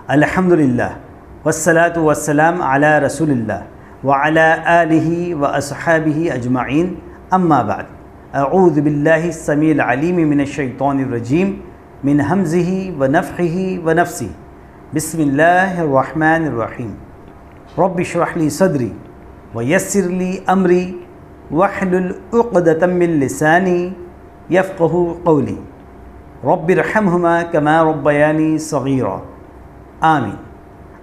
الحمدللہ والصلاة والسلام علی رسول اللہ وعلی آلہ واصحابہ اجمعین اما بعد اعوذ باللہ السمیع العلیم من الشیطان الرجیم من ہمزہ ونفخہ ونفثہ بسم اللہ الرحمن الرحیم رب اشرح لی صدری ویسر لی امری واحلل عقدۃ من لسانی یفقہوا قولی رب ارحمہما کما ربیانی صغیرا آمین۔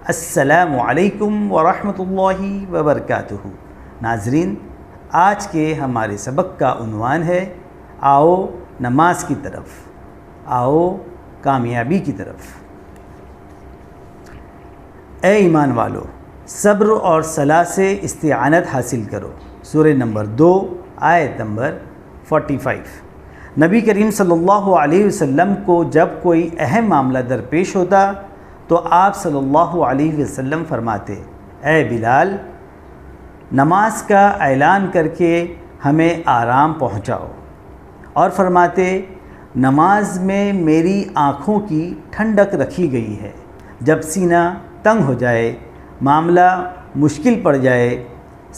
السلام علیکم ورحمۃ اللہ وبرکاتہ۔ ناظرین، آج کے ہمارے سبق کا عنوان ہے آؤ نماز کی طرف، آؤ کامیابی کی طرف۔ اے ایمان والو، صبر اور صلاح سے استعانت حاصل کرو۔ سورہ نمبر 2 آیت نمبر 45۔ نبی کریم صلی اللہ علیہ وسلم کو جب کوئی اہم معاملہ درپیش ہوتا تو آپ صلی اللہ علیہ وسلم فرماتے، اے بلال، نماز کا اعلان کر کے ہمیں آرام پہنچاؤ، اور فرماتے، نماز میں میری آنکھوں کی ٹھنڈک رکھی گئی ہے۔ جب سینہ تنگ ہو جائے، معاملہ مشکل پڑ جائے،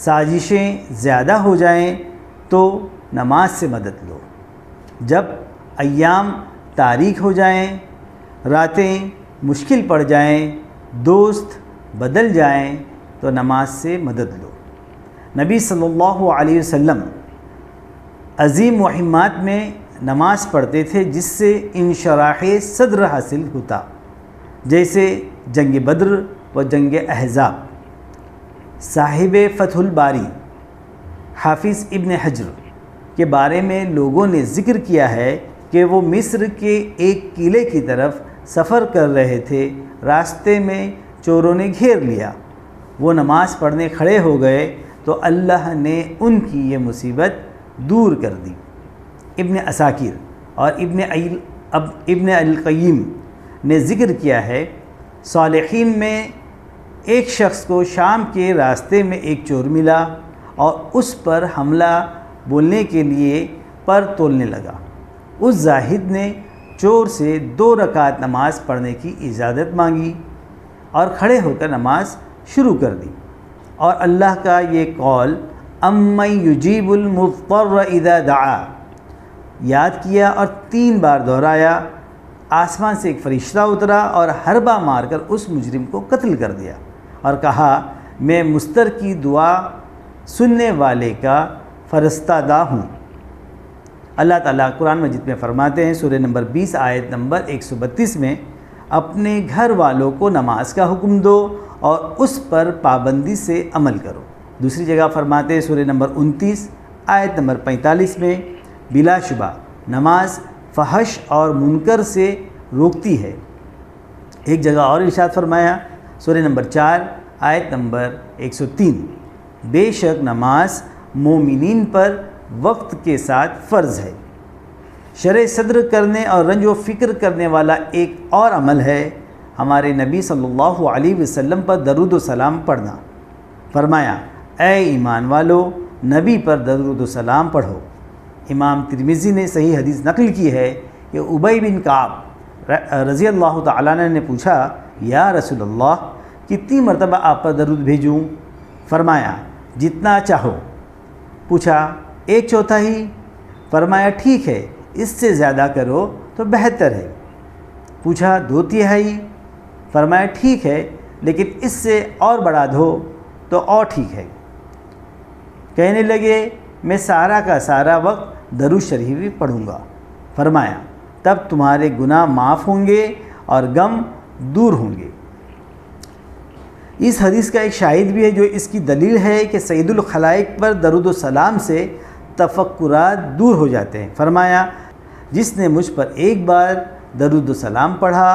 سازشیں زیادہ ہو جائیں تو نماز سے مدد لو۔ جب ایام تاریک ہو جائیں، راتیں مشکل پڑ جائیں، دوست بدل جائیں تو نماز سے مدد لو۔ نبی صلی اللہ علیہ وسلم عظیم مہمات میں نماز پڑھتے تھے جس سے انشراح صدر حاصل ہوتا، جیسے جنگ بدر و جنگ احزاب۔ صاحب فتح الباری حافظ ابن حجر کے بارے میں لوگوں نے ذکر کیا ہے کہ وہ مصر کے ایک قلعے کی طرف سفر کر رہے تھے، راستے میں چوروں نے گھیر لیا، وہ نماز پڑھنے کھڑے ہو گئے تو اللہ نے ان کی یہ مصیبت دور کر دی۔ ابن عساکر اور ابن القیم نے ذکر کیا ہے، صالحین میں ایک شخص کو شام کے راستے میں ایک چور ملا اور اس پر حملہ بولنے کے لیے پر تولنے لگا۔ اس زاہد نے چور سے 2 رکعت نماز پڑھنے کی اجازت مانگی اور کھڑے ہو کر نماز شروع کر دی، اور اللہ کا یہ قول امن یجیب المضطر اذا دعا یاد کیا اور 3 بار دہرایا۔ آسمان سے ایک فرشتہ اترا اور حربہ مار کر اس مجرم کو قتل کر دیا اور کہا، میں مستر کی دعا سننے والے کا فرستادہ ہوں۔ اللہ تعالیٰ قرآن مجید میں فرماتے ہیں، سورہ نمبر 20 آیت نمبر 132 میں، اپنے گھر والوں کو نماز کا حکم دو اور اس پر پابندی سے عمل کرو۔ دوسری جگہ فرماتے ہیں، سورہ نمبر 29 آیت نمبر 45 میں، بلا شبہ نماز فحش اور منکر سے روکتی ہے۔ ایک جگہ اور ارشاد فرمایا، سورہ نمبر 4 آیت نمبر 103، بے شک نماز مومنین پر وقت کے ساتھ فرض ہے۔ شرح صدر کرنے اور رنج و فکر کرنے والا ایک اور عمل ہے ہمارے نبی صلی اللہ علیہ وسلم پر درود و سلام پڑھنا۔ فرمایا، اے ایمان والو، نبی پر درود و سلام پڑھو۔ امام ترمذی نے صحیح حدیث نقل کی ہے کہ ابی بن کعب رضی اللہ تعالیٰ عنہ نے پوچھا، یا رسول اللہ، کتنی مرتبہ آپ پر درود بھیجوں؟ فرمایا، جتنا چاہو۔ پوچھا، 1/4؟ فرمایا، ٹھیک ہے، اس سے زیادہ کرو تو بہتر ہے۔ پوچھا، 2/3؟ فرمایا، ٹھیک ہے، لیکن اس سے اور بڑھا دو تو اور ٹھیک ہے۔ کہنے لگے، میں سارا کا سارا وقت درود شریف پڑھوں گا۔ فرمایا، تب تمہارے گناہ معاف ہوں گے اور غم دور ہوں گے۔ اس حدیث کا ایک شاہد بھی ہے جو اس کی دلیل ہے کہ سید الخلائق پر درود و سلام سے تفکرات دور ہو جاتے ہیں۔ فرمایا، جس نے مجھ پر 1 بار درود و سلام پڑھا،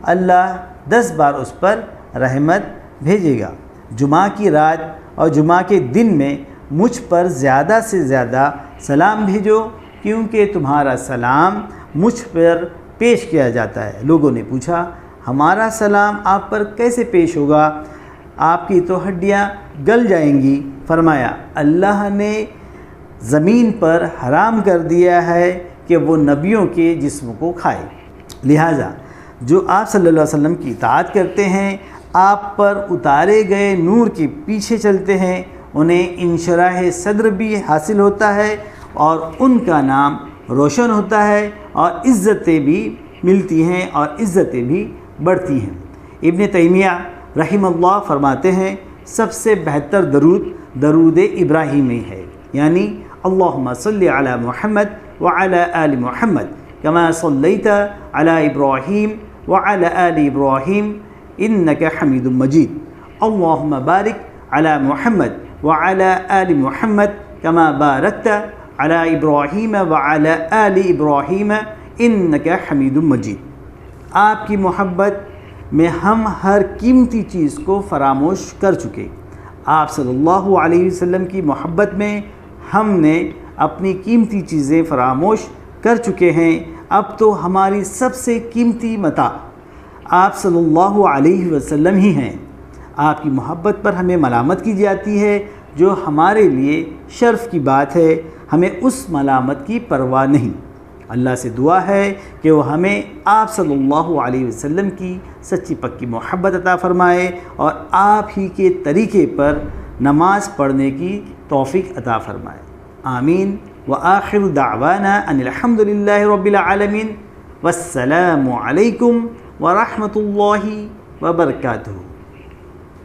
اللہ 10 بار اس پر رحمت بھیجے گا۔ جمعہ کی رات اور جمعہ کے دن میں مجھ پر زیادہ سے زیادہ سلام بھیجو، کیونکہ تمہارا سلام مجھ پر پیش کیا جاتا ہے۔ لوگوں نے پوچھا، ہمارا سلام آپ پر کیسے پیش ہوگا؟ آپ کی تو ہڈیاں گل جائیں گی۔ فرمایا، اللہ نے زمین پر حرام کر دیا ہے کہ وہ نبیوں کے جسم کو کھائے، لہٰذا جو آپ صلی اللہ علیہ وسلم کی اطاعت کرتے ہیں، آپ پر اتارے گئے نور کے پیچھے چلتے ہیں، انہیں انشراح صدر بھی حاصل ہوتا ہے اور ان کا نام روشن ہوتا ہے اور عزتیں بھی ملتی ہیں اور عزتیں بھی بڑھتی ہیں۔ ابن تیمیہ رحمہ اللہ فرماتے ہیں سب سے بہتر درود ابراہیمی ہے، یعنی اللہم صلی علی محمد وعلی آل محمد کما صلیت علی ابراہیم وعلی آل ابراہیم انک حمید مجید، اللہم بارک علی محمد وعلی آل محمد کما بارکت علی ابراہیم وعلی آل ابراہیم انک حمید مجید۔ آپ کی محبت میں ہم ہر قیمتی چیز کو فراموش کر چکے۔ آپ صلی اللہ علیہ وسلم کی محبت میں ہم نے اپنی قیمتی چیزیں فراموش کر چکے ہیں۔ اب تو ہماری سب سے قیمتی متاع آپ صلی اللہ علیہ وسلم ہی ہیں۔ آپ کی محبت پر ہمیں ملامت کی جاتی ہے، جو ہمارے لیے شرف کی بات ہے، ہمیں اس ملامت کی پرواہ نہیں۔ اللہ سے دعا ہے کہ وہ ہمیں آپ صلی اللہ علیہ وسلم کی سچی پکی محبت عطا فرمائے اور آپ ہی کے طریقے پر نماز پڑھنے کی توفیق عطا فرمائے، آمین۔ وآخر دعوانا ان الحمد للہ رب العالمین، والسلام علیکم ورحمۃ اللہ وبرکاتہ۔